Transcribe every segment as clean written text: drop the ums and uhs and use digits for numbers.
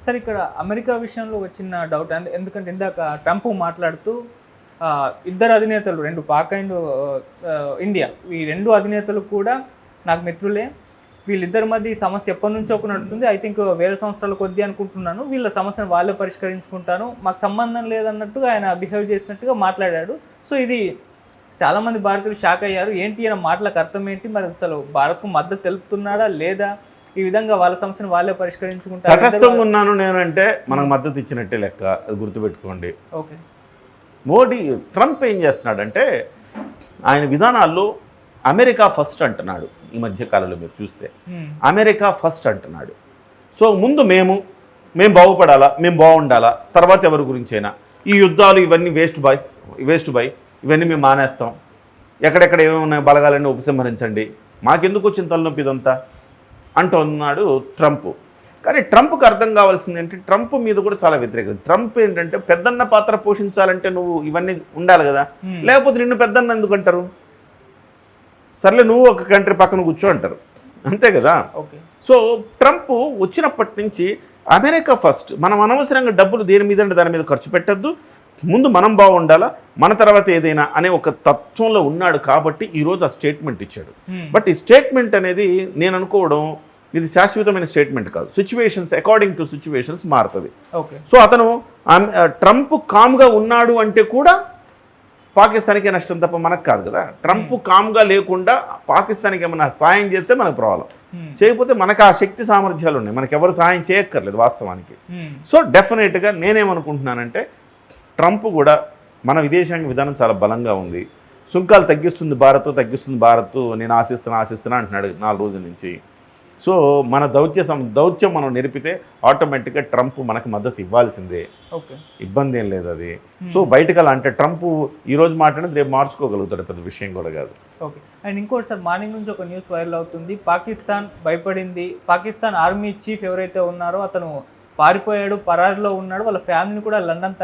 Sir ఇక్కడ America విషయంలో ఒక చిన్న డౌట్ ఎందుకంటే ఇందాక ట్రంప్ మాట్లాడుతూ ఇద్దరు అధినేతలు రెండు పాక్ అండ్ ఇండియా ఈ రెండు అధినేతలు కూడా నాకు మిత్రులే, వీళ్ళిద్దరి మధ్య ఈ సమస్య ఎప్పటి నుంచో ఒక నడుస్తుంది, ఐ థింక్ వేల సంవత్సరాల కొద్దీ అనుకుంటున్నాను, వీళ్ళ సమస్యను వాళ్ళే పరిష్కరించుకుంటాను, మాకు సంబంధం లేదన్నట్టుగా ఆయన బిహేవ్ చేసినట్టుగా మాట్లాడాడు. సో ఇది చాలామంది భారతీయులు షాక్ అయ్యారు, ఏంటి ఈయన మాటలకు అర్థం ఏంటి, మరి అసలు భారత్కు మద్దతు తెలుపుతున్నాడా లేదా, ఈ విధంగా వాళ్ళ సమస్యను వాళ్ళే పరిష్కరించుకుంటారు. తటస్థంగా ఉన్నాను నేను అంటే మనకు మద్దతు ఇచ్చినట్టే లెక్క, అది గుర్తుపెట్టుకోండి. ఓకే, ట్రంప్ ఏం చేస్తున్నాడంటే ఆయన విధానాల్లో అమెరికా ఫస్ట్ అంటున్నాడు. ఈ మధ్యకాలంలో మీరు చూస్తే అమెరికా ఫస్ట్ అంటున్నాడు. సో ముందు మేము బాగుపడాలా, మేము బాగుండాలా, తర్వాత ఎవరి గురించైనా. ఈ యుద్ధాలు ఇవన్నీ వేస్ట్ బై, ఇవన్నీ మేము మానేస్తాం, ఎక్కడెక్కడ ఏమైనా బలగాలన్నీ ఉపసంహరించండి, మాకెందుకు వచ్చిన తలనొప్పి ఇదంతా అంటున్నాడు ట్రంప్. కానీ ట్రంప్కి అర్థం కావాల్సింది ఏంటి, ట్రంప్ మీద కూడా చాలా వ్యతిరేకత. ట్రంప్ ఏంటంటే పెద్దన్న పాత్ర పోషించాలంటే నువ్వు ఇవన్నీ ఉండాలి కదా, లేకపోతే నిన్ను పెద్దన్న ఎందుకు అంటారు, సర్లే నువ్వు ఒక కంట్రీ పక్కన కూర్చో అంటారు, అంతే కదా. సో ట్రంప్ వచ్చినప్పటి నుంచి అమెరికా ఫస్ట్, మనం అనవసరంగా డబ్బులు దేని మీద అంటే దాని మీద ఖర్చు పెట్టద్దు, ముందు మనం బాగుండాలా, మన తర్వాత ఏదైనా అనే ఒక తత్వంలో ఉన్నాడు కాబట్టి ఈరోజు ఆ స్టేట్మెంట్ ఇచ్చాడు. బట్ ఈ స్టేట్మెంట్ అనేది నేను అనుకోవడం ఇది శాశ్వతమైన స్టేట్మెంట్ కాదు, సిచ్యువేషన్స్ అకార్డింగ్ టు సిచ్యువేషన్స్ మారుతుంది. సో అతను ట్రంప్ కామ్గా ఉన్నాడు అంటే కూడా పాకిస్తాన్కే నష్టం తప్ప మనకు కాదు కదా. ట్రంప్ కామ్గా లేకుండా పాకిస్తాన్కి ఏమైనా సాయం చేస్తే మనకు ప్రాబ్లం, చేయకపోతే మనకు ఆ శక్తి సామర్థ్యాలు ఉన్నాయి, మనకు ఎవరు సాయం చేయక్కర్లేదు వాస్తవానికి. సో డెఫినెట్గా నేనేమనుకుంటున్నానంటే ట్రంప్ కూడా మన విదేశాంగ విధానం చాలా బలంగా ఉంది, సుంకాలు తగ్గిస్తుంది భారత్ నేను ఆశిస్తున్నా అంటున్నాడు 4 రోజుల నుంచి. సో మన దౌత్యం మనం నిలిపితే ఆటోమేటిక్గా ట్రంప్ మనకు మద్దతు ఇవ్వాల్సిందే, ఇబ్బంది ఏం లేదు అది. సో బయటకు అలా అంటే ట్రంప్ ఈరోజు మాట్లాడితే రేపు మార్చుకోగలుగుతాడు, పెద్ద విషయం కూడా కాదు. ఓకే, అండ్ ఇంకోటి సార్, మార్నింగ్ నుంచి ఒక న్యూస్ వైరల్ అవుతుంది, పాకిస్తాన్ భయపడింది, పాకిస్తాన్ ఆర్మీ చీఫ్ ఎవరైతే ఉన్నారో అతను పారిపోయాడు, పరారిలో ఉన్నాడు, వాళ్ళ ఫ్యామిలీని కూడా లండన్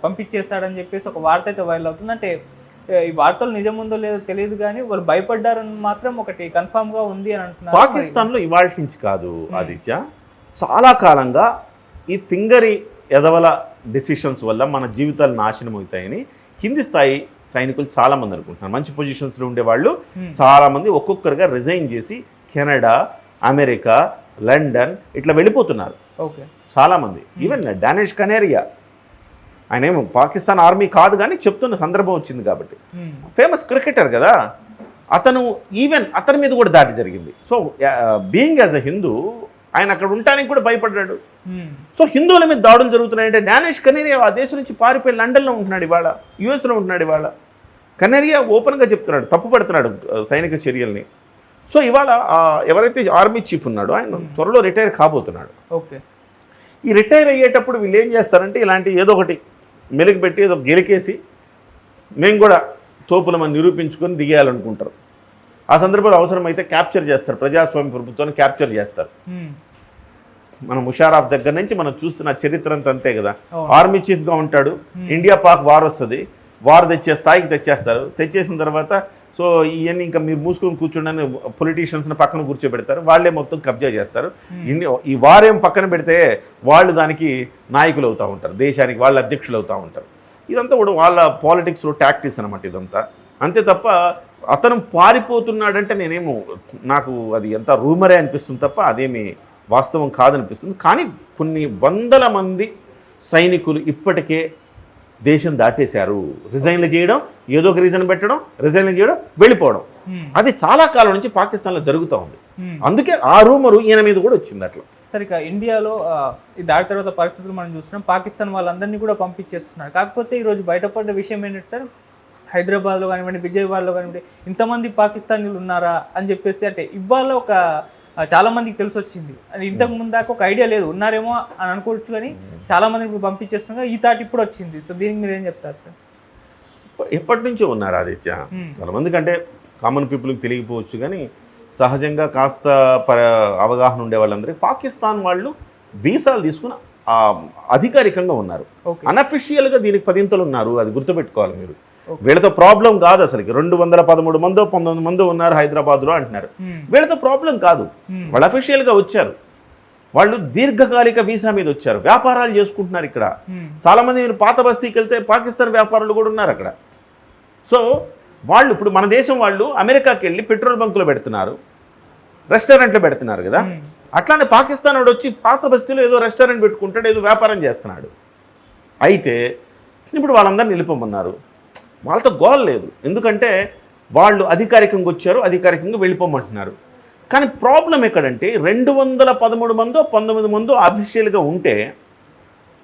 పంపించేస్తాడని చెప్పేసి ఒక వార్త అయితే వైరల్ అవుతుంది. అంటే ఈ వార్తలు నిజం ఉందో లేదో తెలియదు కానీ వాళ్ళు భయపడ్డారని మాత్రం ఒకటి కన్ఫామ్గా ఉంది అని అంటున్నారు. పాకిస్తాన్లో ఇవాళ నుంచి కాదు ఆదిత్య, చాలా కాలంగా ఈ తింగరి ఎదవల డెసిషన్స్ వల్ల మన జీవితాలు నాశనం అవుతాయని కింది స్థాయి సైనికులు చాలామంది అనుకుంటున్నారు. మంచి పొజిషన్స్లో ఉండేవాళ్ళు చాలామంది ఒక్కొక్కరుగా రిజైన్ చేసి కెనడా, అమెరికా, లండన్ ఇట్లా వెళ్ళిపోతున్నారు చాలామంది. ఈవెన్ డానిష్ కనేరియా, ఆయన ఏమో పాకిస్తాన్ ఆర్మీ కాదు కానీ చెప్తున్న సందర్భం వచ్చింది కాబట్టి, ఫేమస్ క్రికెటర్ కదా అతను, ఈవెన్ అతని మీద కూడా దాడి జరిగింది. So being as a Hindu ఆయన అక్కడ ఉండటానికి కూడా భయపడ్డాడు. సో హిందువుల మీద దాడులు జరుగుతున్నాయంటే డానిష్ కనేరియా ఆ దేశం నుంచి పారిపోయి లండన్లో ఉంటున్నాడు, ఇవాళ యుఎస్లో ఉంటున్నాడు. ఇవాళ కనేరియా ఓపెన్గా చెప్తున్నాడు, తప్పుపడుతున్నాడు సైనిక చర్యల్ని. సో ఇవాళ ఎవరైతే ఆర్మీ చీఫ్ ఉన్నాడో ఆయన త్వరలో రిటైర్ కాబోతున్నాడు. ఈ రిటైర్ అయ్యేటప్పుడు వీళ్ళు ఏం చేస్తారంటే ఇలాంటి ఏదో ఒకటి మెలికి పెట్టి ఏదో గెలికేసి మేము కూడా తోపులమని నిరూపించుకొని దిగేయాలనుకుంటారు. ఆ సందర్భంలో అవసరమైతే క్యాప్చర్ చేస్తారు, ప్రజాస్వామ్య ప్రభుత్వాన్ని క్యాప్చర్ చేస్తారు. మన ముషారఫ్ దగ్గర నుంచి మనం చూస్తున్న చరిత్ర అంతా అంతే కదా. ఆర్మీ చీఫ్గా ఉంటాడు, ఇండియా పాక్ వార్ వస్తుంది, వార్ తెచ్చే స్థాయికి తెచ్చేస్తారు. తెచ్చేసిన తర్వాత సో ఇవన్నీ ఇంకా మీరు మూసుకొని కూర్చుండని పొలిటీషియన్స్ని పక్కన కూర్చోబెడతారు, వాళ్ళే మొత్తం కబ్జా చేస్తారు. ఈ వారేం పక్కన పెడితే వాళ్ళు దానికి నాయకులు అవుతూ ఉంటారు, దేశానికి వాళ్ళ అధ్యక్షులు అవుతూ ఉంటారు. ఇదంతా కూడా వాళ్ళ పాలిటిక్స్లో టాక్టిక్స్ అనమాట ఇదంతా. అంతే తప్ప అతను పారిపోతున్నాడంటే నాకు అది ఎంత రూమరే అనిపిస్తుంది తప్ప అదేమి వాస్తవం కాదనిపిస్తుంది. కానీ కొన్ని వందల మంది సైనికులు ఇప్పటికే దేశం దాటేశారు. రిజైన్లు చేయడం, ఏదో ఒక రీజన్ పెట్టడం, రిజైన్లు చేయడం, వెళ్ళిపోవడం, అది చాలా కాలం నుంచి పాకిస్తాన్లో జరుగుతూ ఉంది. అందుకే ఆ రూమరు ఈయన మీద కూడా వచ్చింది అట్లా. సరే, ఇక ఇండియాలో ఈ దాడి తర్వాత పరిస్థితులు మనం చూస్తున్నాం, పాకిస్తాన్ వాళ్ళందరినీ కూడా పంపించేస్తున్నారు. కాకపోతే ఈరోజు బయటపడ్డ విషయం ఏంటంటే సార్, హైదరాబాద్లో కానివ్వండి, విజయవాడలో కానివ్వండి ఇంతమంది పాకిస్తానీలు ఉన్నారా అని చెప్పేసి, అంటే ఇవాళ ఒక చాలామందికి తెలిసి వచ్చింది. అది ఇంతకు ముందు దాకా ఒక ఐడియా లేదు, ఉన్నారేమో అని అనుకోవచ్చు కానీ చాలామందిని ఇప్పుడు పంపించేస్తున్నాగా ఈ తాటి ఇప్పుడు వచ్చింది. సో దీనికి మీరు ఏం చెప్తారు సార్? ఎప్పటి నుంచో ఉన్నారు ఆదిత్య, చాలామంది కంటే కామన్ పీపుల్కి తెలియకపోవచ్చు కానీ సహజంగా కాస్త అవగాహన ఉండే వాళ్ళందరికీ పాకిస్తాన్ వాళ్ళు వీసాలు తీసుకుని అధికారికంగా ఉన్నారు, అనఫిషియల్గా దీనికి 10 ఉన్నారు. అది గుర్తుపెట్టుకోవాలి మీరు. వీళ్ళతో ప్రాబ్లం కాదు అసలుకి. 213 మందో 19 మందో ఉన్నారు హైదరాబాద్లో అంటున్నారు. వీళ్ళతో ప్రాబ్లం కాదు, వాళ్ళు అఫీషియల్గా వచ్చారు. వాళ్ళు దీర్ఘకాలిక వీసా మీద వచ్చారు, వ్యాపారాలు చేసుకుంటున్నారు ఇక్కడ. చాలామంది మీరు పాత బస్తీకి వెళ్తే పాకిస్తాన్ వ్యాపారులు కూడా ఉన్నారు అక్కడ. సో వాళ్ళు ఇప్పుడు మన దేశం వాళ్ళు అమెరికాకి వెళ్ళి పెట్రోల్ బంకులు పెడుతున్నారు, రెస్టారెంట్లు పెడుతున్నారు కదా. అట్లానే పాకిస్తాన్ వాడు వచ్చి పాత బస్తీలో ఏదో రెస్టారెంట్ పెట్టుకుంటాడు, ఏదో వ్యాపారం చేస్తున్నాడు. అయితే ఇప్పుడు వాళ్ళందరినీ నిలిపోమన్నారు. వాళ్ళతో గోల్ లేదు, ఎందుకంటే వాళ్ళు అధికారికంగా వచ్చారు, అధికారికంగా వెళ్ళిపోమంటున్నారు. కానీ ప్రాబ్లం ఎక్కడంటే 213 మందో 19 మందో అఫీషియల్గా ఉంటే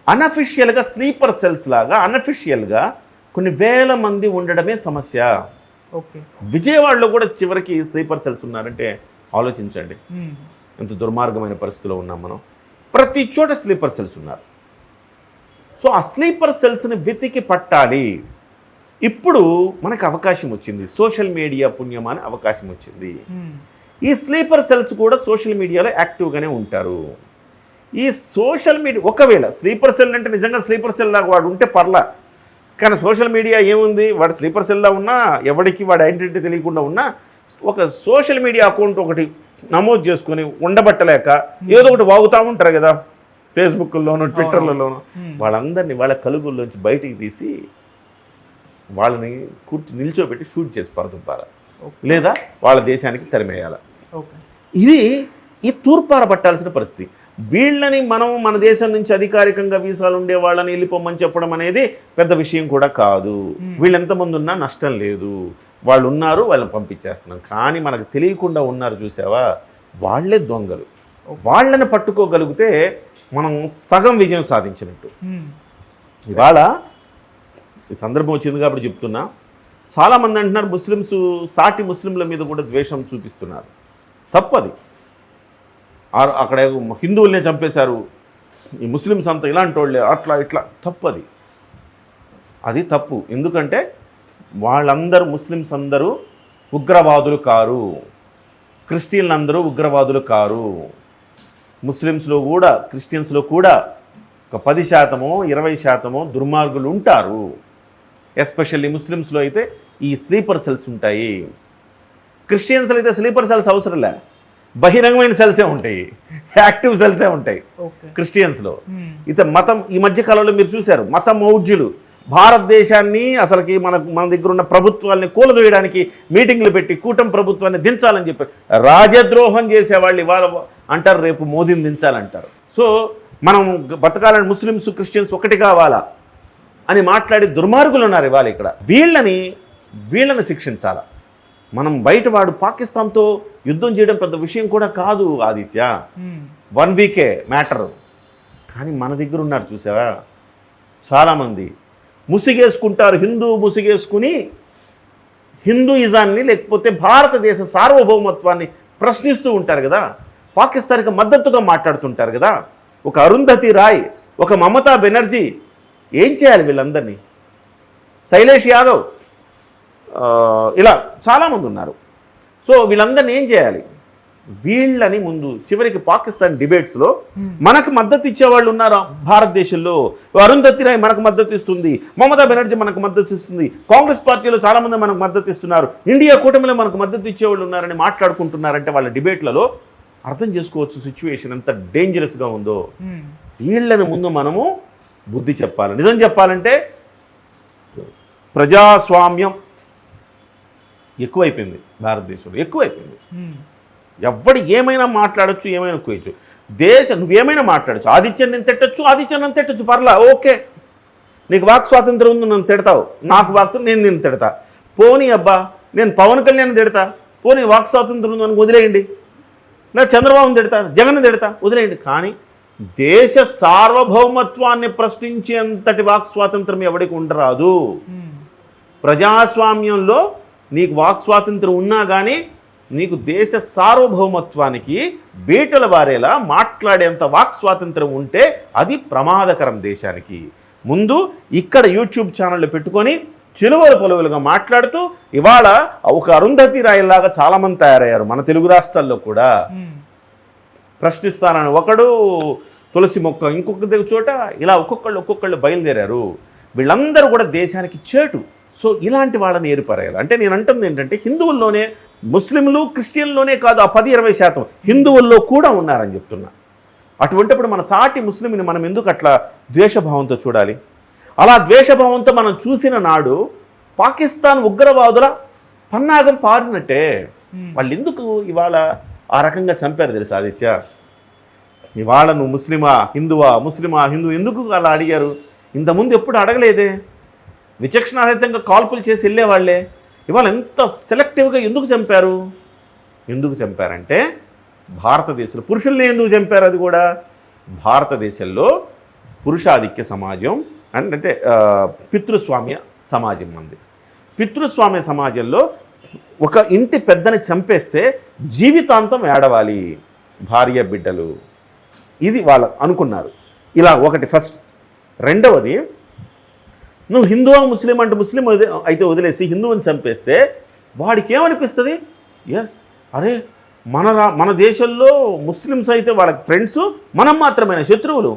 అన్అఫీషియల్గా స్లీపర్ సెల్స్ లాగా అన్అఫీషియల్గా కొన్ని వేల మంది ఉండడమే సమస్య. ఓకే, విజయవాడలో కూడా చివరికి స్లీపర్ సెల్స్ ఉన్నారంటే ఆలోచించండి ఎంత దుర్మార్గమైన పరిస్థితిలో ఉన్నాం మనం. ప్రతి చోట స్లీపర్ సెల్స్ ఉన్నారు. సో ఆ స్లీపర్ సెల్స్ని వెతికి పట్టాలి. ఇప్పుడు మనకు అవకాశం వచ్చింది, సోషల్ మీడియా పుణ్యమాని అవకాశం వచ్చింది. ఈ స్లీపర్ సెల్స్ కూడా సోషల్ మీడియాలో యాక్టివ్గానే ఉంటారు. ఈ సోషల్ మీడియా ఒకవేళ స్లీపర్ సెల్ అంటే నిజంగా స్లీపర్ సెల్ లాగా వాడు ఉంటే పర్లా, కానీ సోషల్ మీడియా ఏముంది, వాడు స్లీపర్ సెల్లా ఉన్నా ఎవరికి వాడి ఐడెంటిటీ తెలియకుండా ఉన్నా ఒక సోషల్ మీడియా అకౌంట్ ఒకటి నమోదు చేసుకొని ఉండబట్టలేక ఏదో ఒకటి వాగుతూ ఉంటారు కదా, ఫేస్బుక్లోను ట్విట్టర్లలోను. వాళ్ళందరినీ వాళ్ళ కలుగుల్లోంచి బయటికి తీసి వాళ్ళని నిల్చోబెట్టి షూట్ చేసి పరదుంపాల, లేదా వాళ్ళ దేశానికి తరిమేయాల. ఇది తూర్పార పట్టాల్సిన పరిస్థితి. వీళ్ళని మనం మన దేశం నుంచి అధికారికంగా వీసాలు ఉండే వాళ్ళని వెళ్ళిపోమని చెప్పడం అనేది పెద్ద విషయం కూడా కాదు. వీళ్ళు ఎంతమంది ఉన్నా నష్టం లేదు, వాళ్ళు ఉన్నారు, వాళ్ళని పంపించేస్తున్నాం. కానీ మనకు తెలియకుండా ఉన్నారు చూసావా, వాళ్ళే దొంగలు. వాళ్ళని పట్టుకోగలిగితే మనం సగం విజయం సాధించినట్టు. ఇవాళ ఈ సందర్భం వచ్చింది కాబట్టి చెప్తున్నా, చాలామంది అంటున్నారు ముస్లిమ్స్ సాటి ముస్లింల మీద కూడా ద్వేషం చూపిస్తున్నారు. తప్పది. అక్కడ హిందువుల్నే చంపేశారు, ఈ ముస్లిమ్స్ అంతా ఇలాంటి వాళ్ళే, అట్లా ఇట్లా తప్పది. అది తప్పు. ఎందుకంటే వాళ్ళందరూ ముస్లిమ్స్ అందరూ ఉగ్రవాదులు కారు, క్రిస్టియన్లు అందరూ ఉగ్రవాదులు కారు. ముస్లిమ్స్లో కూడా క్రిస్టియన్స్లో కూడా ఒక 10% 20% దుర్మార్గులు ఉంటారు. ఎస్పెషల్లీ ముస్లిమ్స్లో అయితే ఈ స్లీపర్ సెల్స్ ఉంటాయి. క్రిస్టియన్స్లో అయితే స్లీపర్ సెల్స్ అవసరం లే, బహిరంగమైన సెల్సే ఉంటాయి, యాక్టివ్ సెల్సే ఉంటాయి క్రిస్టియన్స్లో. ఇత మతం ఈ మధ్య కాలంలో మీరు చూశారు, మత మౌఢ్యులు భారతదేశాన్ని అసలుకి మన దగ్గర ఉన్న ప్రభుత్వాన్ని కూలదోయడానికి మీటింగ్లు పెట్టి కూటమి ప్రభుత్వాన్ని దించాలని చెప్పారు. రాజద్రోహం చేసేవాళ్ళు ఇవాళ అంటారు, రేపు మోదీని దించాలంటారు. సో మనం బతకాలని ముస్లిమ్స్ క్రిస్టియన్స్ ఒకటి కావాలా అని మాట్లాడి దుర్మార్గులు ఉన్నారు ఇవాళ ఇక్కడ. వీళ్ళని శిక్షించాలా. మనం బయటవాడు పాకిస్తాన్తో యుద్ధం చేయడం పెద్ద విషయం కూడా కాదు ఆదిత్య, 1 వీకే మ్యాటర్. కానీ మన దగ్గర ఉన్నారు చూసావా చాలామంది, ముసిగేసుకుంటారు, ముసిగేసుకుని హిందూయిజాన్ని లేకపోతే భారతదేశ సార్వభౌమత్వాన్ని ప్రశ్నిస్తూ ఉంటారు కదా, పాకిస్తాన్కి మద్దతుగా మాట్లాడుతుంటారు కదా. ఒక అరుంధతి రాయ్, ఒక మమతా బెనర్జీ, ఏం చేయాలి వీళ్ళందరినీ? శైలేష్ యాదవ్, ఇలా చాలామంది ఉన్నారు. సో వీళ్ళందరినీ ఏం చేయాలి? వీళ్ళని ముందు చివరికి పాకిస్తాన్ డిబేట్స్లో మనకు మద్దతు ఇచ్చేవాళ్ళు ఉన్నారు భారతదేశంలో. అరుంధతి రాయ్ మనకు మద్దతు ఇస్తుంది, మమతా బెనర్జీ మనకు మద్దతు ఇస్తుంది, కాంగ్రెస్ పార్టీలో చాలామంది మనకు మద్దతు ఇస్తున్నారు, ఇండియా కూటమిలో మనకు మద్దతు ఇచ్చేవాళ్ళు ఉన్నారని మాట్లాడుకుంటున్నారంటే వాళ్ళ డిబేట్లలో అర్థం చేసుకోవచ్చు సిచ్యువేషన్ ఎంత డేంజరస్గా ఉందో. వీళ్ళని ముందు మనము బుద్ధి చెప్పాలి. నిజం చెప్పాలంటే ప్రజాస్వామ్యం ఎక్కువైపోయింది భారతదేశంలో, ఎక్కువైపోయింది. ఎవడు ఏమైనా మాట్లాడచ్చు, ఏమైనా కోయచ్చు. నువ్వేమైనా మాట్లాడచ్చు. ఆదిత్యం నేను తిట్టచ్చు, ఆదిత్యం నన్ను తిట్టచ్చు, పర్లా, ఓకే. నీకు వాక్ స్వాతంత్రం ఉంది, నన్ను తిడతావు, నాకు నేను తిడతా. పోనీ అబ్బా నేను పవన్ కళ్యాణ్ తిడతా, పోనీ వాక్ స్వాతంత్రం ఉంది అని వదిలేయండి. లేదా చంద్రబాబుని తిడతా, జగన్ తిడతా, వదిలేయండి. కానీ దేశ సార్వభౌమత్వాన్ని ప్రశ్నించేంతటి వాక్ స్వాతంత్రం ఎవడికి ఉండరాదు. ప్రజాస్వామ్యంలో నీకు వాక్ స్వాతంత్రం ఉన్నా కానీ నీకు దేశ సార్వభౌమత్వానికి బీటల వారేలా మాట్లాడేంత వాక్ స్వాతంత్రం ఉంటే అది ప్రమాదకరం దేశానికి. ముందు ఇక్కడ యూట్యూబ్ ఛానళ్ళు పెట్టుకొని చిలువలు పొలువులుగా మాట్లాడుతూ ఇవాళ ఒక అరుంధతి రాయల్లాగా చాలామంది తయారయ్యారు మన తెలుగు రాష్ట్రాల్లో కూడా. ప్రశ్నిస్తానని ఒకడు, తులసి మొక్క ఇంకొక చోట, ఇలా ఒక్కొక్కళ్ళు బయలుదేరారు. వీళ్ళందరూ కూడా దేశానికి చేటు. సో ఇలాంటి వాళ్ళని ఏర్పరేయాలి. అంటే నేను అంటుంది ఏంటంటే హిందువుల్లోనే, ముస్లింలు క్రిస్టియన్లోనే కాదు, ఆ 10-20% హిందువుల్లో కూడా ఉన్నారని చెప్తున్నా. అటువంటిప్పుడు మన సాటి ముస్లింని మనం ఎందుకు అట్లా ద్వేషభావంతో చూడాలి? అలా ద్వేషభావంతో మనం చూసిన నాడు పాకిస్తాన్ ఉగ్రవాదుల పన్నాగం పారినట్టే. వాళ్ళు ఎందుకు ఇవాళ ఆ రకంగా చంపారు తెలుసా ఆదిత్య? ఇవాళ నువ్వు ముస్లిమా హిందువా, ముస్లిమా హిందూ ఎందుకు అలా అడిగారు? ఇంతకుముందు ఎప్పుడు అడగలేదే. విచక్షణారహితంగా కాల్పులు చేసి వెళ్ళేవాళ్లే. ఇవాళ ఎంత సెలెక్టివ్గా ఎందుకు చంపారు? ఎందుకు చంపారంటే భారతదేశంలో పురుషుల్ని ఎందుకు చంపారు? అది కూడా భారతదేశంలో పురుషాధిక్య సమాజం అంటే పితృస్వామ్య సమాజం మంది. పితృస్వామ్య సమాజంలో ఒక ఇంటి పెద్దని చంపేస్తే జీవితాంతం ఏడవాలి భార్య బిడ్డలు. ఇది వాళ్ళు అనుకున్నారు. ఇలా ఒకటి ఫస్ట్. రెండవది, నువ్వు హిందువా ముస్లిం అంటే ముస్లిం అయితే వదిలేసి హిందువుని చంపేస్తే వాడికి ఏమనిపిస్తుంది? ఎస్, అరే మన దేశంలో ముస్లిమ్స్ అయితే వాళ్ళకి ఫ్రెండ్స్, మనం మాత్రమే శత్రువులు.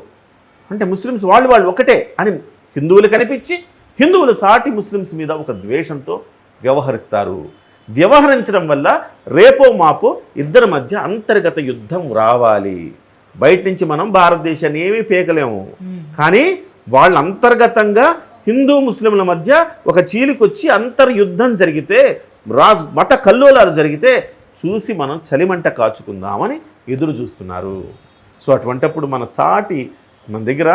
అంటే ముస్లిమ్స్ వాళ్ళు ఒకటే అని హిందువులు కనిపించి హిందువులు సాటి ముస్లిమ్స్ మీద ఒక ద్వేషంతో వ్యవహరిస్తారు. వ్యవహరించడం వల్ల రేపో మాపో ఇద్దరి మధ్య అంతర్గత యుద్ధం రావాలి. బయట నుంచి మనం భారతదేశాన్ని ఏమీ పీకలేము, కానీ వాళ్ళ అంతర్గతంగా హిందూ ముస్లింల మధ్య ఒక చీలికొచ్చి అంతర్యుద్ధం జరిగితే, మత కల్లోలాలు జరిగితే చూసి మనం చలిమంట కాచుకుందామని ఎదురు చూస్తున్నారు. సో అటువంటప్పుడు మన దగ్గర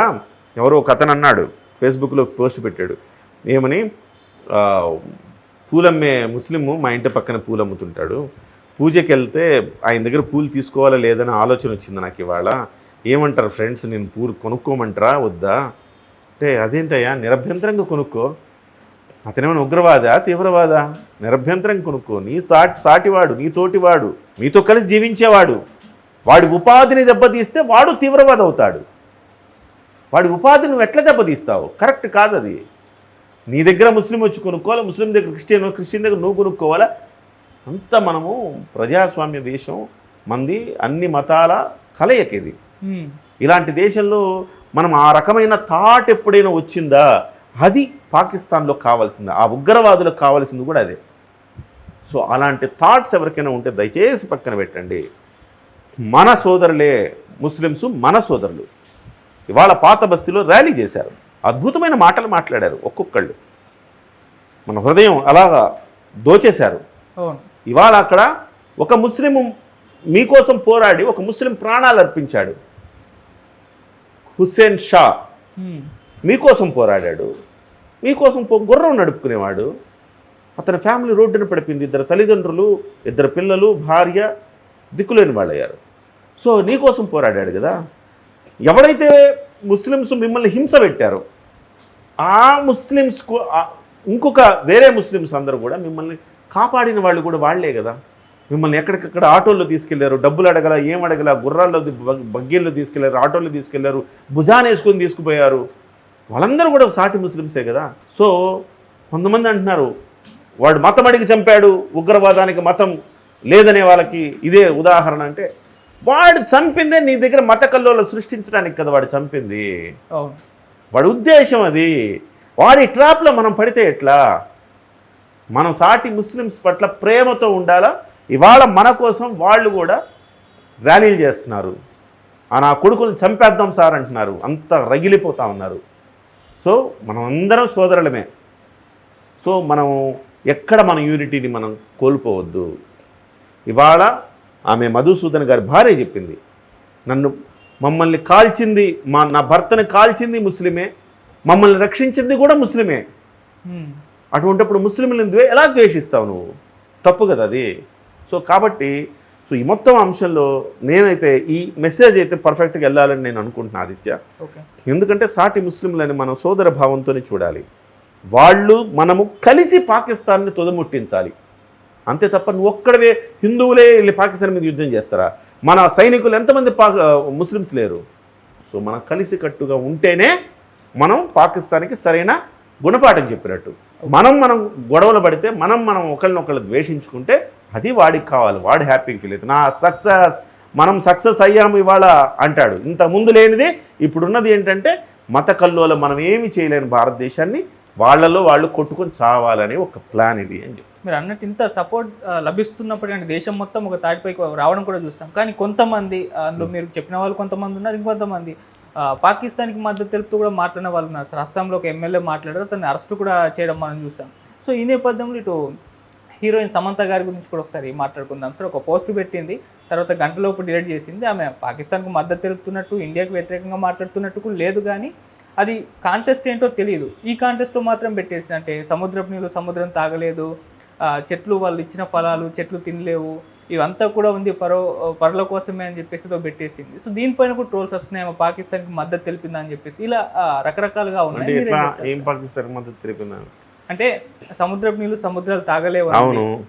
ఎవరో ఒక అతను అన్నాడు, ఫేస్బుక్లో పోస్ట్ పెట్టాడు, ఏమని, పూలమ్మే ముస్లిము మా ఇంటి పక్కన పూలు అమ్ముతుంటాడు, పూజకి వెళ్తే ఆయన దగ్గర పూలు తీసుకోవాలా లేదని ఆలోచన వచ్చింది నాకు ఇవాళ, ఏమంటారు ఫ్రెండ్స్, నేను పూలు కొనుక్కోమంటారా వద్దా అంటే, అదేంటయ్యా నిరభ్యంతరంగా కొనుక్కో, అతనేమైనా ఉగ్రవాదా తీవ్రవాదా? నిరభ్యంతరంగా కొనుక్కో. నీ సాటివాడు, నీ తోటివాడు, మీతో కలిసి జీవించేవాడు, వాడి ఉపాధిని దెబ్బతీస్తే వాడు తీవ్రవాది అవుతాడు. వాడి ఉపాధిని నువ్వు ఎట్లా దెబ్బతీస్తావు? కరెక్ట్ కాదు అది. నీ దగ్గర ముస్లిం వచ్చి కొనుక్కోవాలి, ముస్లిం దగ్గర క్రిస్టియన్ దగ్గర నువ్వు కొనుక్కోవాలా? అంతా మనము ప్రజాస్వామ్య దేశం మంది, అన్ని మతాల కలయిక ఇది. ఇలాంటి దేశంలో మనం ఆ రకమైన థాట్ ఎప్పుడైనా వచ్చిందా? అది పాకిస్తాన్లో కావాల్సింది, ఆ ఉగ్రవాదులకు కావాల్సింది కూడా అదే. సో అలాంటి థాట్స్ ఎవరికైనా ఉంటే దయచేసి పక్కన పెట్టండి. మన సోదరులే ముస్లిమ్స్, మన సోదరులు. ఇవాళ పాత బస్తీలో ర్యాలీ చేశారు, అద్భుతమైన మాటలు మాట్లాడారు, ఒక్కొక్కళ్ళు మన హృదయం అలాగా దోచేశారు. ఇవాళ అక్కడ ఒక ముస్లిం మీకోసం పోరాడి ఒక ముస్లిం ప్రాణాలు అర్పించాడు. హుస్సేన్ షా మీకోసం పోరాడాడు, మీకోసం గుర్రం నడుపుకునేవాడు. అతని ఫ్యామిలీ రోడ్డున పడిపోయింది, 2 తల్లిదండ్రులు, 2 పిల్లలు, భార్య, దిక్కులేని వాళ్ళు అయ్యారు. సో నీకోసం పోరాడాడు కదా. ఎవడైతే ముస్లిమ్స్ మిమ్మల్ని హింస పెట్టారో ఆ ముస్లిమ్స్కు ఇంకొక వేరే ముస్లిమ్స్ అందరూ కూడా మిమ్మల్ని కాపాడిన వాళ్ళు కూడా వాళ్లే కదా. మిమ్మల్ని ఎక్కడికక్కడ ఆటోల్లో తీసుకెళ్లారు, డబ్బులు అడగల, ఏం అడగల, గుర్రాల్లో బగ్గీల్లో తీసుకెళ్లారు, ఆటోల్లో తీసుకెళ్లారు, భుజాన్ని వేసుకొని తీసుకుపోయారు. వాళ్ళందరూ కూడా సాటి ముస్లిమ్సే కదా. సో కొంతమంది అంటున్నారు వాడు మతం అడిగి చంపాడు, ఉగ్రవాదానికి మతం లేదనే వాళ్ళకి ఇదే ఉదాహరణ. అంటే వాడు చంపిందే నీ దగ్గర మత కల్లోలు సృష్టించడానికి కదా వాడు చంపింది. వాడి ఉద్దేశం అది. వాడి ట్రాప్లో మనం పడితే ఎట్లా? మనం సాటి ముస్లిమ్స్ పట్ల ప్రేమతో ఉండాలా. ఇవాళ మన కోసం వాళ్ళు కూడా ర్యాలీలు చేస్తున్నారు, నా కొడుకులను చంపేద్దాం సార్ అంటున్నారు, అంత రగిలిపోతూ ఉన్నారు. సో మనం అందరం సోదరులమే. సో మనం ఎక్కడ మన యూనిటీని మనం కోల్పోవద్దు. ఇవాళ ఆమె మధుసూదన్ గారి భార్య చెప్పింది, మమ్మల్ని కాల్చింది, నా భర్తని కాల్చింది ముస్లిమే, మమ్మల్ని రక్షించింది కూడా ముస్లిమే. అటువంటిప్పుడు ముస్లింలను ఎలా ద్వేషిస్తావు నువ్వు? తప్పు కదా అది. సో కాబట్టి ఈ మొత్తం అంశంలో నేనైతే ఈ మెసేజ్ అయితే పర్ఫెక్ట్గా వెళ్ళాలని నేను అనుకుంటున్నాను ఆదిత్య. ఎందుకంటే సాటి ముస్లింలని మనం సోదర భావంతోనే చూడాలి. మనము కలిసి పాకిస్తాన్ని తొదముట్టించాలి. అంతే తప్ప నువ్వు ఒక్కడవే హిందువులే వెళ్ళి పాకిస్తాన్ మీద యుద్ధం చేస్తారా? మన సైనికులు ఎంతమంది ముస్లిమ్స్ లేరు. సో మనం కలిసి కట్టుగా ఉంటేనే మనం పాకిస్తాన్కి సరైన గుణపాఠం చెప్పినట్టు. మనం గొడవలు పడితే మనం ఒకళ్ళనొకళ్ళు ద్వేషించుకుంటే అది వాడికి కావాలి, వాడు హ్యాపీగా ఫీల్ అవుతుంది. మనం సక్సెస్ అయ్యాము ఇవాళ అంటాడు. ఇంత ముందు లేనిది ఇప్పుడున్నది ఏంటంటే మత కల్లోలం మనం ఏమి చేయలేని భారతదేశాన్ని వాళ్ళలో వాళ్ళు కొట్టుకొని చావాలని ఒక ప్లాన్ ఇది అని చెప్పి. మీరు అన్నట్టు ఇంత సపోర్ట్ లభిస్తున్నప్పుడు అంటే దేశం మొత్తం ఒక తాటిపైకి రావడం కూడా చూస్తాం. కానీ కొంతమంది అందులో మీరు చెప్పిన వాళ్ళు కొంతమంది ఉన్నారు, ఇంకొంతమంది పాకిస్తాన్కి మద్దతు తెలుపుతూ కూడా మాట్లాడిన వాళ్ళు ఉన్నారు సార్. అస్సాంలో ఒక ఎమ్మెల్యే మాట్లాడారు, అతన్ని అరెస్ట్ కూడా చేయడం మనం చూస్తాం. సో ఈ నేపథ్యంలో ఇటు హీరోయిన్ సమంత గారి గురించి కూడా ఒకసారి మాట్లాడుకుందాం సార్. ఒక పోస్ట్ పెట్టింది, తర్వాత గంటలోపు డిలీట్ చేసింది. ఆమె పాకిస్తాన్కు మద్దతు తెలుపుతున్నట్టు, ఇండియాకి వ్యతిరేకంగా మాట్లాడుతున్నట్టు కూడా లేదు, కానీ అది కాంటెస్ట్ ఏంటో తెలియదు. ఈ కాంటెస్ట్లో మాత్రం పెట్టేసి అంటే సముద్రపు నీళ్ళు సముద్రం తాగలేదు, చెట్లు వాళ్ళు ఇచ్చిన ఫలాలు చెట్లు తినలేవు, ఇవంతా కూడా ఉంది పరుల కోసమే అని చెప్పేసి పెట్టేసింది. సో దీనిపైన కూడా ట్రోల్స్ వస్తున్నాయి, పాకిస్తాన్కి మద్దతు తెలిపిందా అని చెప్పేసి ఇలా రకరకాలుగా ఉన్నాయి. ఏం పాకిస్తాన్ మద్దతు తెలిపిందా అంటే సముద్రపు నీళ్ళు సముద్రాలు తాగలేవు,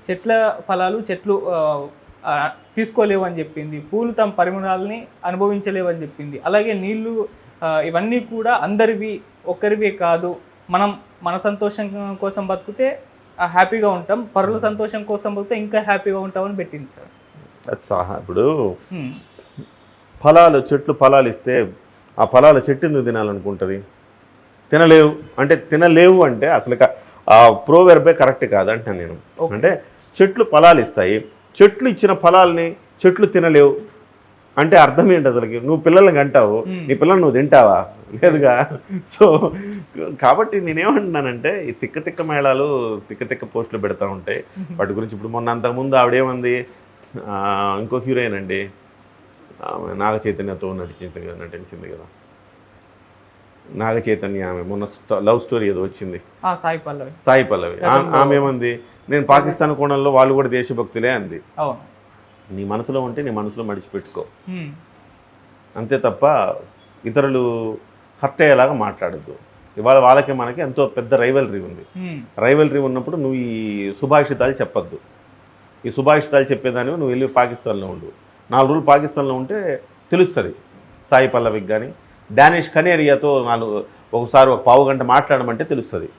చెట్ల ఫలాలు చెట్లు తీసుకోలేవు అని చెప్పింది, పూలు తమ పరిమాణాలని అనుభవించలేవు అని చెప్పింది. అలాగే నీళ్లు ఇవన్నీ కూడా అందరివి ఒక్కరివే కాదు, మనం మన సంతోషం కోసం బతికితే హ్యాపీగా ఉంటాం, పరుల సంతోషం కోసం బతికితే ఇంకా హ్యాపీగా ఉంటామని పెట్టింది సార్. ఇప్పుడు ఫలాలు చెట్లు ఫలాలు ఇస్తే ఆ ఫలాలు చెట్టు ఎందుకు తినాలనుకుంటుంది? తినలేవు అంటే అసలు ఆ ప్రోవెర్బే కరెక్ట్ కాదంటాను నేను. అంటే చెట్లు ఫలాలు ఇస్తాయి, చెట్లు ఇచ్చిన ఫలాల్ని చెట్లు తినలేవు అంటే అర్థం ఏంటి అసలుకి? నువ్వు పిల్లల్ని కంటావు, నీ పిల్లల్ని నువ్వు తింటావా? లేదుగా. సో కాబట్టి నేనేమంటున్నానంటే ఈ తిక్క మేళాలు తిక్క పోస్టులు పెడతా ఉంటాయి వాటి గురించి. ఇప్పుడు మొన్న అంతకుముందు ఆవిడేమంది, ఇంకో హీరోయిన్ అండి నాగ చైతన్యతో నటించింది కదా, నాగ చైతన్య, ఆమె మొన్న లవ్ స్టోరీ ఏదో వచ్చింది, సాయి పల్లవి. ఆమె ఏమంది, నేను పాకిస్తాన్ కోణంలో వాళ్ళు కూడా దేశభక్తులే అంది. నీ మనసులో ఉంటే నీ మనసులో మడిచిపెట్టుకో, అంతే తప్ప ఇతరులు హర్ట్ అయ్యేలాగా మాట్లాడద్దు. ఇవాళ వాళ్ళకి మనకి ఎంతో పెద్ద రైవల్రీ ఉంది. రైవల్రీ ఉన్నప్పుడు నువ్వు ఈ సుభాషితాలు చెప్పొద్దు. ఈ సుభాషితాలు చెప్పేదాన్ని నువ్వు వెళ్ళి పాకిస్తాన్లో ఉండు. 4 రోజులు పాకిస్తాన్లో ఉంటే తెలుస్తుంది. సాయి పల్లవికి కానీ డానిష్ కనేరియాతో ఒకసారి ఒక పావు గంట మాట్లాడమంటే తెలుస్తుంది.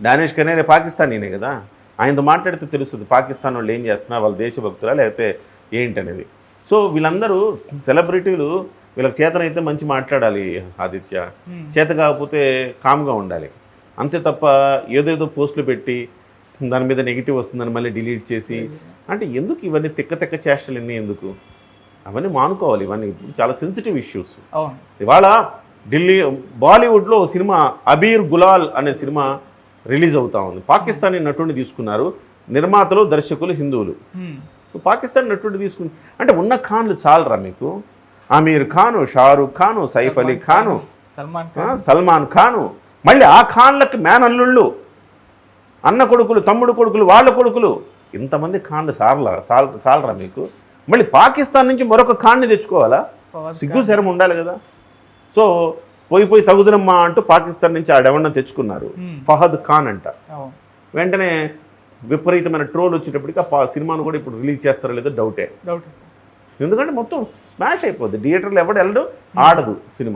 డానిష్ కనేరియా పాకిస్తానీనే కదా, ఆయనతో మాట్లాడితే తెలుస్తుంది పాకిస్తాన్ వాళ్ళు ఏం చేస్తున్నారు, వాళ్ళ దేశభక్తులా లేకపోతే ఏంటనేది. సో వీళ్ళందరూ సెలబ్రిటీలు, వీళ్ళకి చేతనైతే మంచి మాట్లాడాలి ఆదిత్య, చేత కాకపోతే కామ్గా ఉండాలి, అంతే తప్ప ఏదేదో పోస్టులు పెట్టి దాని మీద నెగిటివ్ వస్తుందని మళ్ళీ డిలీట్ చేసి అంటే ఎందుకు ఇవన్నీ తిక్క చేష్టలు ఎన్ని ఎందుకు? అవన్నీ మానుకోవాలి. ఇవన్నీ ఇప్పుడు చాలా సెన్సిటివ్ ఇష్యూస్. ఇవాళ బాలీవుడ్లో సినిమా అబీర్ గులాల్ అనే సినిమా రిలీజ్ అవుతా ఉంది. పాకిస్తానీ నటుడిని తీసుకున్నారు, నిర్మాతలు దర్శకులు హిందువులు. పాకిస్తాన్ నటుడిని తీసుకుని అంటే ఉన్న ఖాన్లు చాలరా మీకు? ఆమీర్ ఖాను, షారూక్ ఖాను, సైఫ్ అలీ ఖాను, సల్మాన్ ఖాను, మళ్ళీ ఆ ఖాన్లకి మేనల్లుళ్ళు, అన్న కొడుకులు, తమ్ముడు కొడుకులు, వాళ్ళ కొడుకులు, ఇంతమంది ఖాన్లు చాలరా మీకు? మళ్ళీ పాకిస్తాన్ నుంచి మరొక ఖాన్ని తెచ్చుకోవాలా? సిగ్గు శరం ఉండాలి కదా. సో పోయి తగుదనమ్మా అంటూ పాకిస్తాన్ నుంచి ఆడెవన్నా తెచ్చుకున్నారు, ఫహద్ ఖాన్ అంట. వెంటనే విపరీతమైన ట్రోల్ వచ్చేటప్పటికి ఆ సినిమాను కూడా ఇప్పుడు రిలీజ్ చేస్తారో లేదో డౌటే. ఎందుకంటే మొత్తం స్మాష్ అయిపోద్ది, థియేటర్లో ఎవడు వెళ్ళడు, ఆడదు సినిమా.